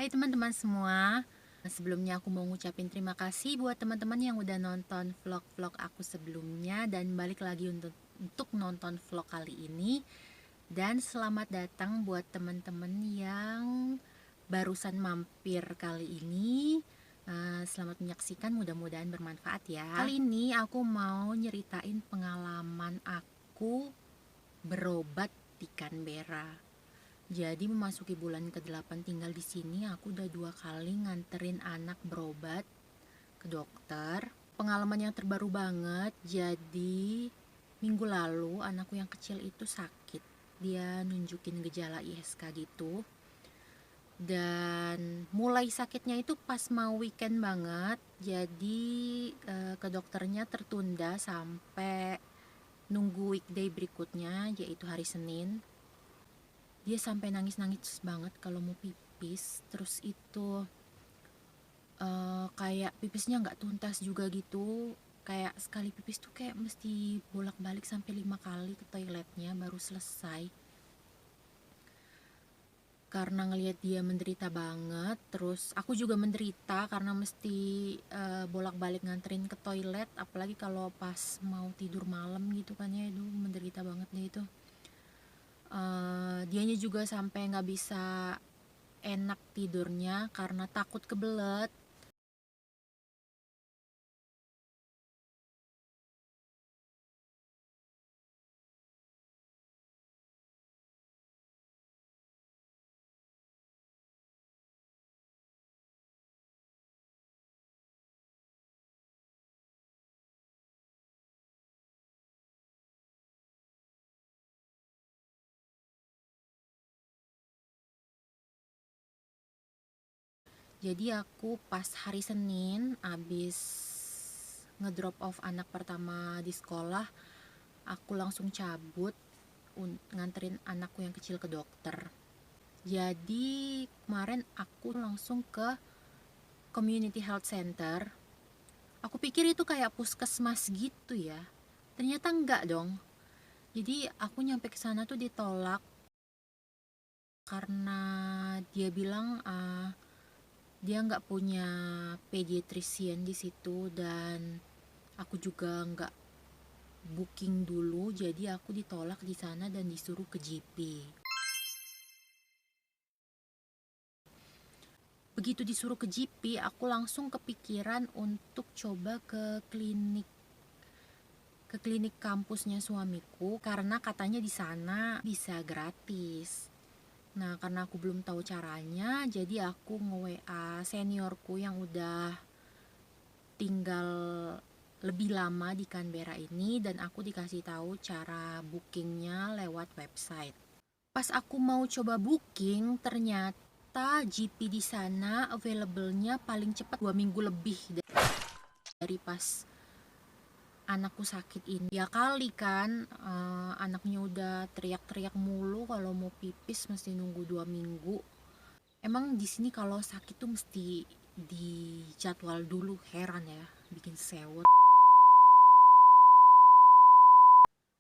Hai teman-teman semua. Sebelumnya aku mau ngucapin terima kasih buat teman-teman yang udah nonton vlog-vlog aku sebelumnya dan balik lagi untuk nonton vlog kali ini. Dan selamat datang buat teman-teman yang barusan mampir kali ini. Selamat menyaksikan, mudah-mudahan bermanfaat ya. Kali ini aku mau nyeritain pengalaman aku berobat di Canberra. Jadi memasuki bulan ke-8 tinggal di sini, aku udah 2 kali nganterin anak berobat ke dokter. Pengalaman yang terbaru banget, jadi minggu lalu anakku yang kecil itu sakit. Dia nunjukin gejala ISK gitu. Dan mulai sakitnya itu pas mau weekend banget, jadi ke dokternya tertunda sampai nunggu weekday berikutnya, yaitu hari Senin. Dia sampai nangis-nangis banget kalau mau pipis, terus itu kayak pipisnya nggak tuntas juga gitu, kayak sekali pipis tuh kayak mesti bolak-balik sampai 5 kali ke toiletnya baru selesai. Karena ngelihat dia menderita banget, terus aku juga menderita karena mesti bolak-balik nganterin ke toilet, apalagi kalau pas mau tidur malam gitu kan ya, itu menderita banget deh itu. Dianya juga sampai nggak bisa enak tidurnya karena takut kebelet. Jadi aku pas hari Senin abis ngedrop off anak pertama di sekolah, aku langsung cabut nganterin anakku yang kecil ke dokter. Jadi kemarin aku langsung ke community health center. Aku pikir itu kayak puskesmas gitu ya, ternyata enggak dong. Jadi aku nyampe ke sana tuh ditolak karena dia bilang dia nggak punya pediatrician di situ, dan aku juga nggak booking dulu, jadi aku ditolak di sana dan disuruh ke GP. Begitu disuruh ke GP, aku langsung kepikiran untuk coba ke klinik kampusnya suamiku karena katanya di sana bisa gratis. Nah, karena aku belum tahu caranya, jadi aku nge-WA seniorku yang udah tinggal lebih lama di Canberra ini, dan aku dikasih tahu cara bookingnya lewat website. Pas aku mau coba booking, ternyata GP di sana available-nya paling cepat 2 minggu lebih dari pas anakku sakit ini. Ya kali kan, anaknya udah teriak-teriak mulu kalau mau pipis mesti nunggu 2 minggu. Emang di sini kalau sakit tuh mesti dijadwal dulu, heran ya, bikin sewot.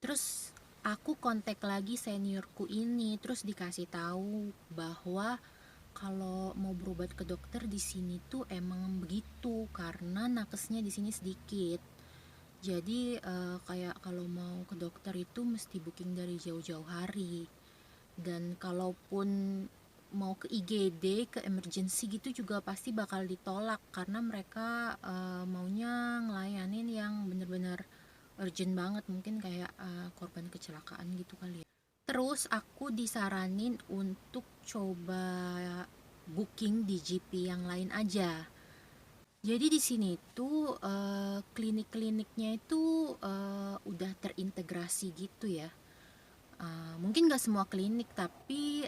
Terus aku kontak lagi seniorku ini, terus dikasih tahu bahwa kalau mau berobat ke dokter di sini tuh emang begitu karena nakesnya di sini sedikit. Jadi kayak kalau mau ke dokter itu mesti booking dari jauh-jauh hari. Dan kalaupun mau ke IGD, ke emergency gitu juga pasti bakal ditolak karena mereka maunya ngelayanin yang bener-bener urgent banget, mungkin kayak korban kecelakaan gitu kali ya. Terus aku disaranin untuk coba booking di GP yang lain aja. Jadi di sini tuh klinik-kliniknya itu udah terintegrasi gitu ya. Mungkin gak semua klinik, tapi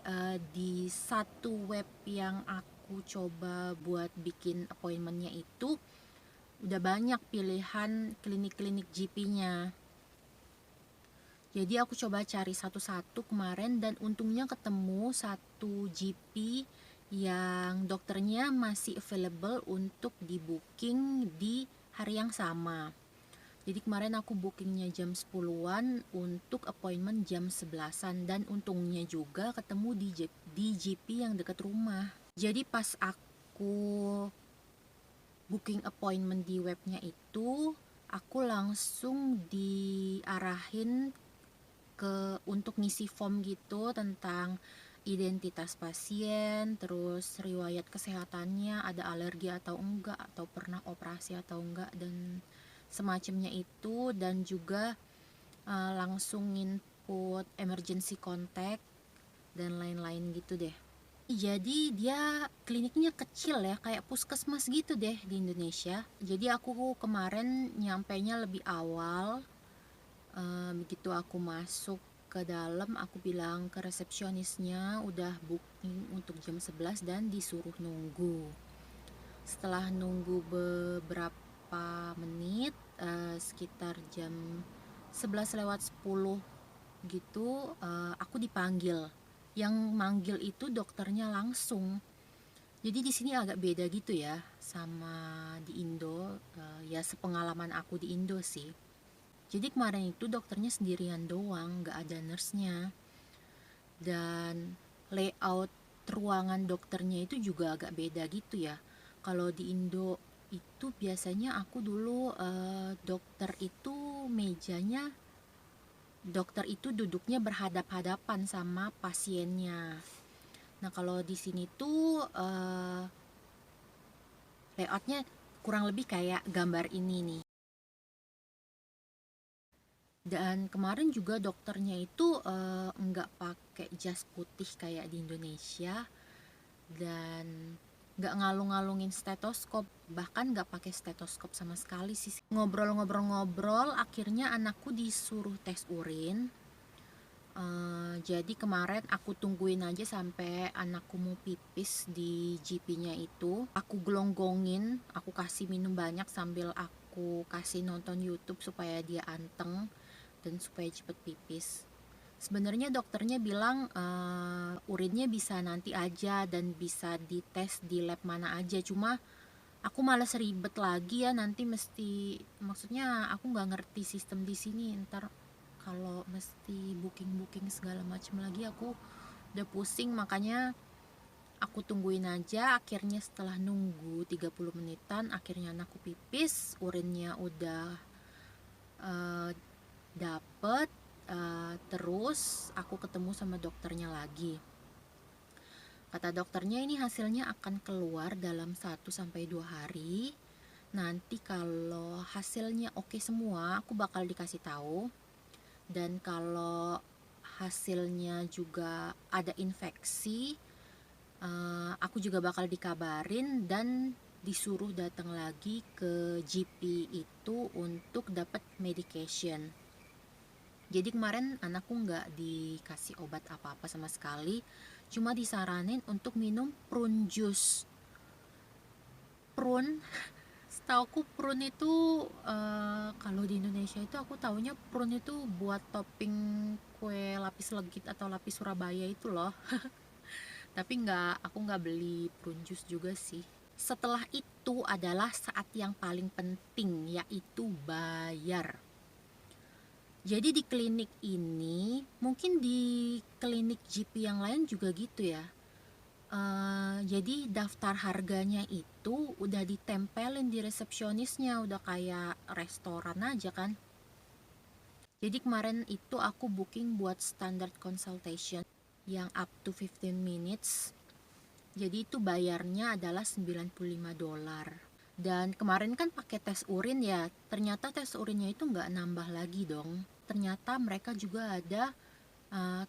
di satu web yang aku coba buat bikin appointmentnya itu udah banyak pilihan klinik-klinik GP-nya. Jadi aku coba cari satu-satu kemarin dan untungnya ketemu satu GP yang dokternya masih available untuk di booking di hari yang sama. Jadi kemarin aku bookingnya jam 10-an untuk appointment jam 11-an, dan untungnya juga ketemu di GP yang dekat rumah. Jadi pas aku booking appointment di webnya itu, aku langsung diarahin untuk ngisi form gitu tentang identitas pasien, terus riwayat kesehatannya, ada alergi atau enggak, atau pernah operasi atau enggak, dan semacamnya itu. Dan juga langsung input emergency contact dan lain-lain gitu deh. Jadi dia kliniknya kecil ya, kayak puskesmas gitu deh di Indonesia. Jadi aku kemarin nyampainya lebih awal. Begitu aku masuk ke dalam, aku bilang ke resepsionisnya udah booking untuk jam 11 dan disuruh nunggu. Setelah nunggu beberapa menit, sekitar jam 11 lewat 10 gitu, aku dipanggil. Yang manggil itu dokternya langsung. Jadi di sini agak beda gitu ya sama di Indo, ya sepengalaman aku di Indo sih. Jadi kemarin itu dokternya sendirian doang, nggak ada nurse-nya. Dan layout ruangan dokternya itu juga agak beda gitu ya. Kalau di Indo itu biasanya aku dulu dokter itu mejanya, dokter itu duduknya berhadap-hadapan sama pasiennya. Nah kalau di sini tuh layoutnya kurang lebih kayak gambar ini nih. Dan kemarin juga dokternya itu nggak pakai jas putih kayak di Indonesia, dan nggak ngalung-ngalungin stetoskop, bahkan nggak pakai stetoskop sama sekali sih. Ngobrol-ngobrol-ngobrol, akhirnya anakku disuruh tes urin. Jadi kemarin aku tungguin aja sampai anakku mau pipis di GP-nya itu. Aku gelonggongin, aku kasih minum banyak sambil aku kasih nonton YouTube supaya dia anteng dan supaya cepet pipis. Sebenarnya dokternya bilang urinnya bisa nanti aja dan bisa dites di lab mana aja. Cuma aku malas ribet lagi ya, nanti mesti, maksudnya aku nggak ngerti sistem di sini. Ntar kalau mesti booking segala macam lagi aku udah pusing. Makanya aku tungguin aja. Akhirnya setelah nunggu 30 menitan, akhirnya anakku pipis, urinnya udah dapet. Terus aku ketemu sama dokternya lagi. Kata dokternya ini hasilnya akan keluar dalam 1-2 hari. Nanti kalau hasilnya oke semua, aku bakal dikasih tahu. Dan kalau hasilnya juga ada infeksi, aku juga bakal dikabarin dan disuruh datang lagi ke GP itu untuk dapat medication. Jadi kemarin anakku nggak dikasih obat apa-apa sama sekali, cuma disaranin untuk minum prune juice. Prune, setauku prune itu kalau di Indonesia itu aku taunya prune itu buat topping kue lapis legit atau lapis Surabaya itu loh. Tapi aku nggak beli prune juice juga sih. Setelah itu adalah saat yang paling penting, yaitu bayar. Jadi di klinik ini, mungkin di klinik GP yang lain juga gitu ya. Jadi daftar harganya itu udah ditempelin di resepsionisnya, udah kayak restoran aja kan. Jadi kemarin itu aku booking buat standard consultation yang up to 15 minutes. Jadi itu bayarnya adalah $95. Dan kemarin kan pakai tes urin ya, ternyata tes urinnya itu nggak nambah lagi dong. Ternyata mereka juga ada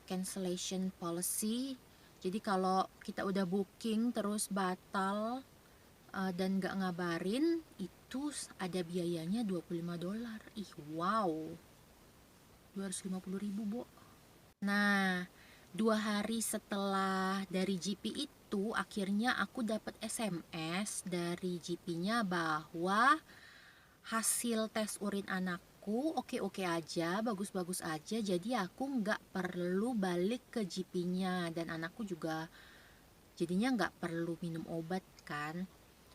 cancellation policy. Jadi kalau kita udah booking terus batal dan nggak ngabarin, itu ada biayanya $25. Ih wow, 250.000 Bo. Nah, 2 hari setelah dari GP itu, akhirnya aku dapat SMS dari GP-nya bahwa hasil tes urin anakku oke-oke aja, bagus-bagus aja. Jadi aku nggak perlu balik ke GP-nya, dan anakku juga jadinya nggak perlu minum obat kan.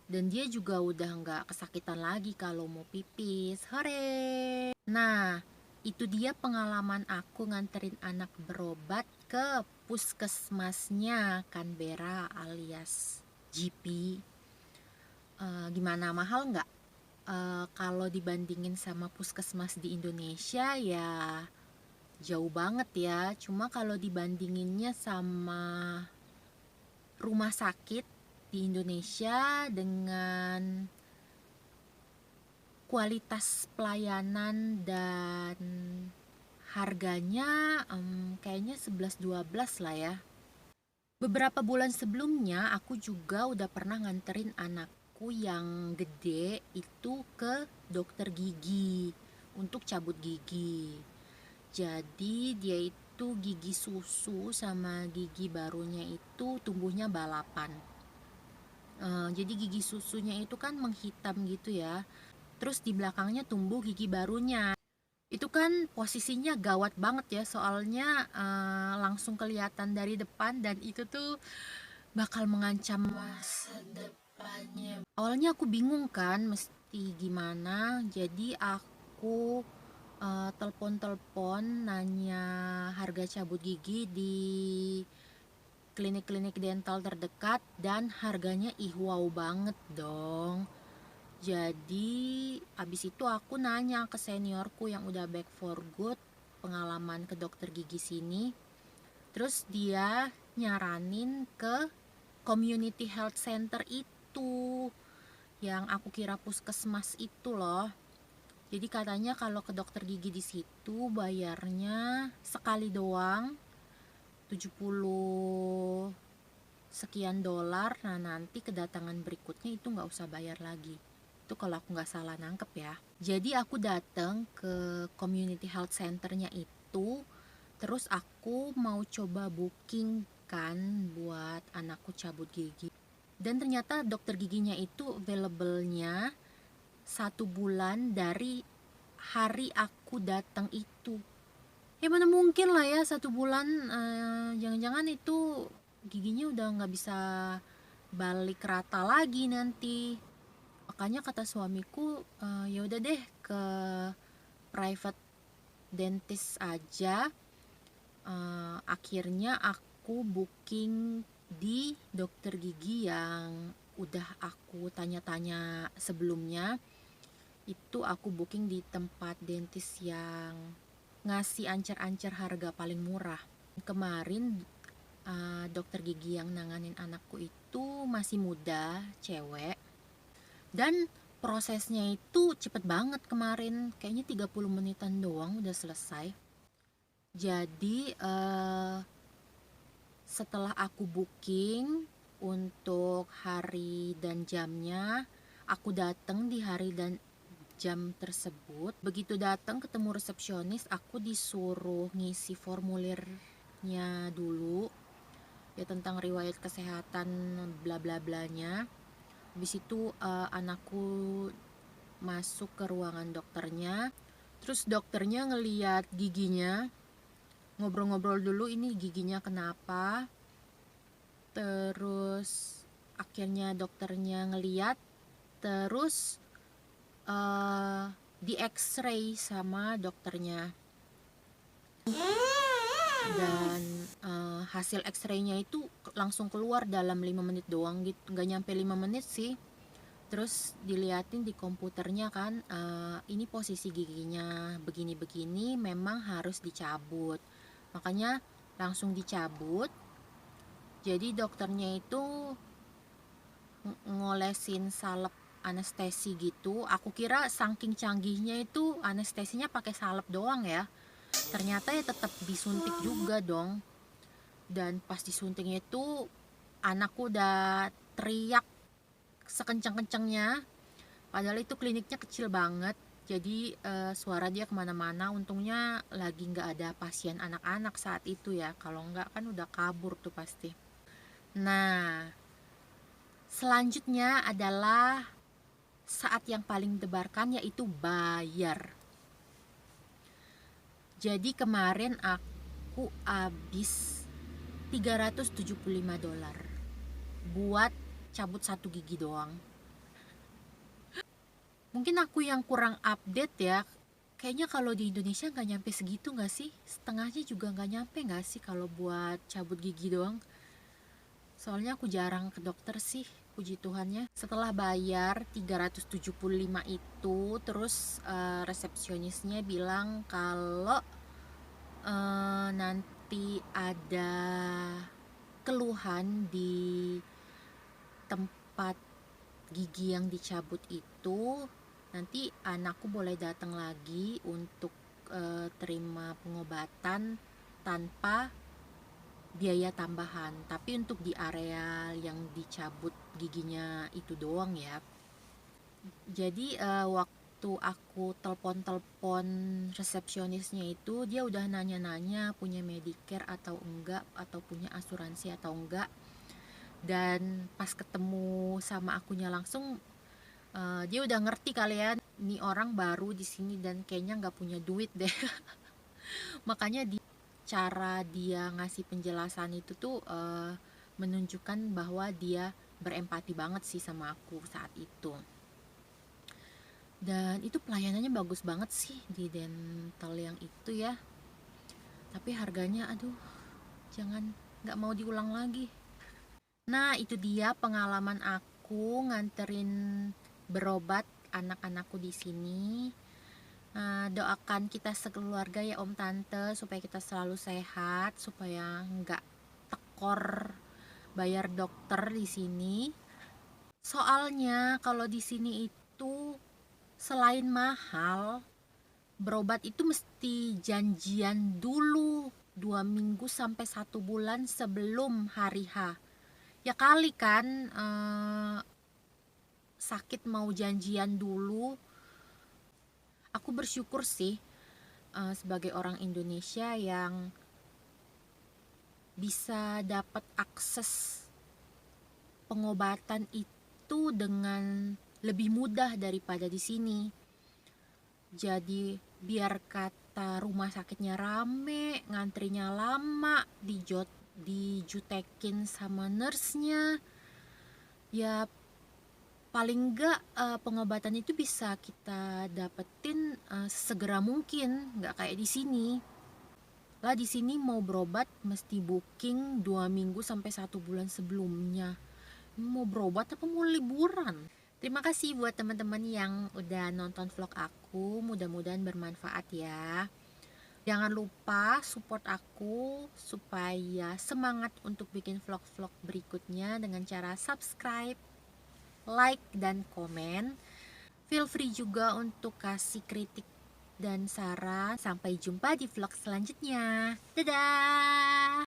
Dan dia juga udah nggak kesakitan lagi kalau mau pipis. Hore! Nah, Itu dia pengalaman aku nganterin anak berobat ke puskesmasnya Canberra alias GP. Gimana, mahal nggak? Kalau dibandingin sama puskesmas di Indonesia ya jauh banget ya. Cuma kalau dibandinginnya sama rumah sakit di Indonesia dengan kualitas pelayanan dan harganya kayaknya 11-12 lah ya. Beberapa bulan sebelumnya aku juga udah pernah nganterin anakku yang gede itu ke dokter gigi untuk cabut gigi. Jadi dia itu gigi susu sama gigi barunya itu tumbuhnya balapan. Jadi gigi susunya itu kan menghitam gitu ya. Terus di belakangnya tumbuh gigi barunya. Itu kan posisinya gawat banget ya, soalnya langsung kelihatan dari depan dan itu tuh bakal mengancam masa depannya. Awalnya aku bingung kan mesti gimana, jadi aku telepon-telepon nanya harga cabut gigi di klinik-klinik dental terdekat dan harganya wow banget dong. Jadi abis itu aku nanya ke seniorku yang udah back for good pengalaman ke dokter gigi sini. Terus dia nyaranin ke community health center itu yang aku kira puskesmas itu loh. Jadi katanya kalau ke dokter gigi di situ bayarnya sekali doang 70 sekian dolar. Nah nanti kedatangan berikutnya itu nggak usah bayar lagi. Itu kalau aku nggak salah nangkep ya. Jadi aku datang ke community health centernya itu, terus aku mau coba booking kan buat anakku cabut gigi. Dan ternyata dokter giginya itu available-nya 1 bulan dari hari aku datang itu. Ya mana mungkin lah ya 1 bulan, jangan-jangan itu giginya udah nggak bisa balik rata lagi nanti. Makanya kata suamiku, ya udah deh ke private dentist aja. Akhirnya aku booking di dokter gigi yang udah aku tanya-tanya sebelumnya. Itu aku booking di tempat dentist yang ngasih ancer-ancer harga paling murah. Kemarin dokter gigi yang nanganin anakku itu masih muda, cewek. Dan prosesnya itu cepet banget kemarin, kayaknya 30 menitan doang udah selesai. Jadi setelah aku booking untuk hari dan jamnya, aku datang di hari dan jam tersebut. Begitu datang ketemu resepsionis, aku disuruh ngisi formulirnya dulu ya tentang riwayat kesehatan bla bla blanya. Habis itu anakku masuk ke ruangan dokternya. Terus dokternya ngeliat giginya, ngobrol-ngobrol dulu ini giginya kenapa. Terus akhirnya dokternya ngeliat, terus di x-ray sama dokternya. Dan hasil x-ray-nya itu langsung keluar dalam 5 menit doang gitu, nggak nyampe 5 menit sih. Terus diliatin di komputernya kan, ini posisi giginya begini-begini, memang harus dicabut. Makanya langsung dicabut. Jadi dokternya itu ngolesin salep anestesi gitu. Aku kira saking canggihnya itu anestesinya pakai salep doang ya. Ternyata ya tetap disuntik juga dong. Dan pas disuntiknya itu anakku udah teriak sekencang-kencangnya, padahal itu kliniknya kecil banget, jadi suara dia kemana-mana. Untungnya lagi nggak ada pasien anak-anak saat itu ya, kalau nggak kan udah kabur tuh pasti. Nah selanjutnya adalah saat yang paling mendebarkan, yaitu bayar. Jadi kemarin aku habis 375 dolar buat cabut 1 gigi doang. Mungkin aku yang kurang update ya, Kayaknya kalau di Indonesia nggak nyampe segitu nggak sih? Setengahnya juga nggak nyampe nggak sih kalau buat cabut gigi doang? Soalnya aku jarang ke dokter sih, puji Tuhannya. Setelah bayar 375 itu, terus resepsionisnya bilang kalau nanti ada keluhan di tempat gigi yang dicabut itu, nanti anakku boleh datang lagi untuk terima pengobatan tanpa biaya tambahan. Tapi untuk di area yang dicabut giginya itu doang ya. Jadi waktu aku telepon resepsionisnya itu, dia udah nanya-nanya punya Medicare atau enggak, atau punya asuransi atau enggak. Dan pas ketemu sama akunya langsung, dia udah ngerti kali ya, nih orang baru di sini dan kayaknya nggak punya duit deh. Makanya cara dia ngasih penjelasan itu tuh menunjukkan bahwa dia berempati banget sih sama aku saat itu. Dan itu pelayanannya bagus banget sih di dental yang itu ya. Tapi harganya aduh, jangan, nggak mau diulang lagi. Nah, itu dia pengalaman aku nganterin berobat anak-anakku di sini. Doakan kita sekeluarga ya Om Tante, supaya kita selalu sehat, supaya nggak tekor bayar dokter di sini. Soalnya kalau di sini itu selain mahal, berobat itu mesti janjian dulu 2 minggu sampai 1 bulan sebelum hari H. Ya kali kan sakit mau janjian dulu. Aku bersyukur sih sebagai orang Indonesia yang bisa dapat akses pengobatan itu dengan lebih mudah daripada di sini. Jadi biar kata rumah sakitnya rame, ngantrinya lama, dijutekin sama nurse-nya, ya paling enggak pengobatan itu bisa kita dapetin segera mungkin, nggak kayak di sini. Lah di sini mau berobat mesti booking 2 minggu sampai 1 bulan sebelumnya. Mau berobat apa mau liburan? Terima kasih buat teman-teman yang udah nonton vlog aku, mudah-mudahan bermanfaat ya. Jangan lupa support aku supaya semangat untuk bikin vlog-vlog berikutnya dengan cara subscribe, like, dan komen. Feel free juga untuk kasih kritik dan saran. Sampai jumpa di vlog selanjutnya. Dadah!